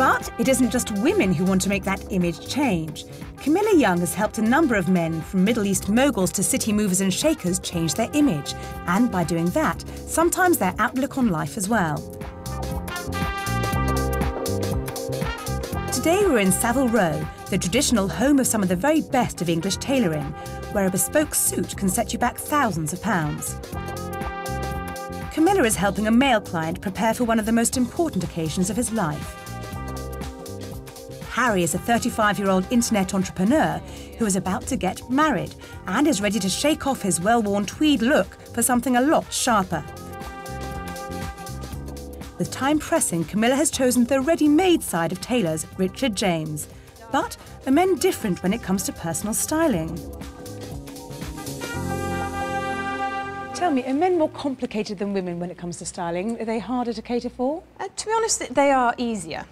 But it isn't just women who want to make that image change. Camilla Yonge has helped a number of men, from Middle East moguls to city movers and shakers, change their image. And by doing that, sometimes their outlook on life as well. Today we're in Savile Row, the traditional home of some of the very best of English tailoring, where a bespoke suit can set you back thousands of pounds. Camilla is helping a male client prepare for one of the most important occasions of his life. Harry is a 35-year-old internet entrepreneur who is about to get married and is ready to shake off his well-worn tweed look for something a lot sharper. With time pressing, Camilla has chosen the ready-made side of tailors, Richard James. But are men different when it comes to personal styling? Tell me, are men more complicated than women when it comes to styling? Are they harder to cater for? To be honest, they are easier.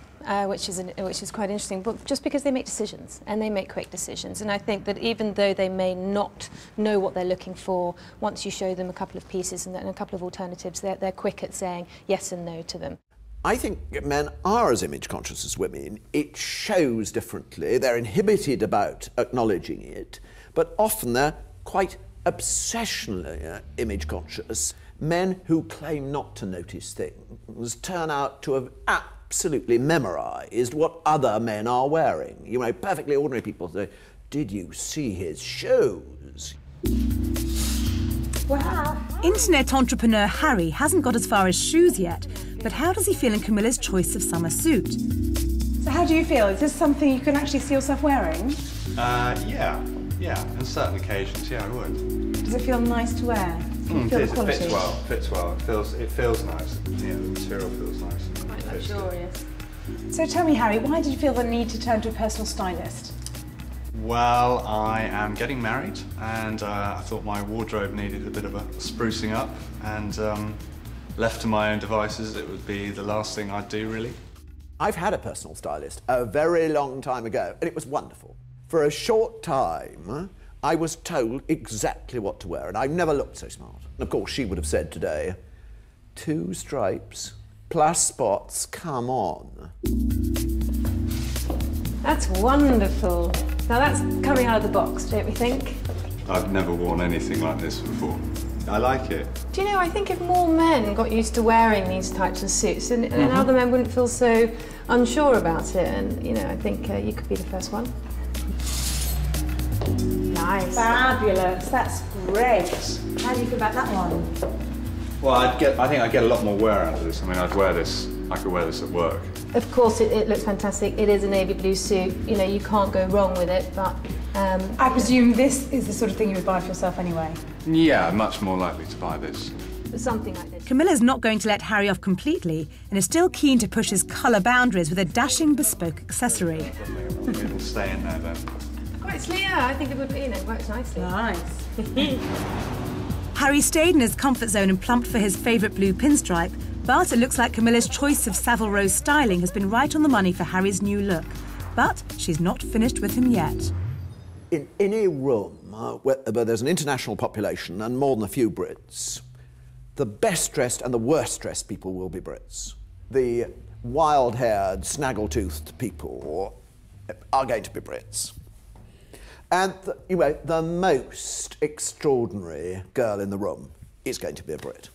Which is quite interesting, but just because they make decisions, and they make quick decisions. And I think that even though they may not know what they're looking for, once you show them a couple of pieces and a couple of alternatives, they're quick at saying yes and no to them. I think men are as image conscious as women. It shows differently. They're inhibited about acknowledging it, but often they're quite obsessionally image conscious. Men who claim not to notice things turn out to have absolutely memorised what other men are wearing. You know, perfectly ordinary people say, "Did you see his shoes?" Wow. Internet entrepreneur Harry hasn't got as far as shoes yet, but how does he feel in Camilla's choice of summer suit? So how do you feel? Is this something you can actually see yourself wearing? Yeah, on certain occasions, yeah, I would. Does it feel nice to wear? It fits well. It feels nice. Yeah, the material feels nice. Quite luxurious. So tell me, Harry, why did you feel the need to turn to a personal stylist? Well, I am getting married, and I thought my wardrobe needed a bit of a sprucing up, and left to my own devices, it would be the last thing I'd do, really. I've had a personal stylist a very long time ago, and it was wonderful. For a short time, I was told exactly what to wear, and I've never looked so smart. And of course, she would have said today, 2 stripes plus spots, come on. That's wonderful. Now that's coming out of the box, don't we think? I've never worn anything like this before. I like it. Do you know, I think if more men got used to wearing these types of suits, and other men wouldn't feel so unsure about it, and, you know, I think you could be the first one. Nice. Fabulous. That's great. How do you feel about that one? Well, I think I'd get a lot more wear out of this. I mean, I could wear this at work. Of course, it looks fantastic. It is a navy blue suit. You know, you can't go wrong with it, but... I presume this is the sort of thing you would buy for yourself anyway? Yeah, much more likely to buy this. Something like this. Camilla's not going to let Harry off completely and is still keen to push his colour boundaries with a dashing bespoke accessory. It'll stay in there then. Quite yeah, I think it would, you know, works nicely. Nice. Harry stayed in his comfort zone and plumped for his favourite blue pinstripe, but it looks like Camilla's choice of Savile Row styling has been right on the money for Harry's new look. But she's not finished with him yet. In any room where there's an international population and more than a few Brits, the best dressed and the worst dressed people will be Brits. The wild-haired, snaggle-toothed people are going to be Brits. And the most extraordinary girl in the room is going to be a Brit.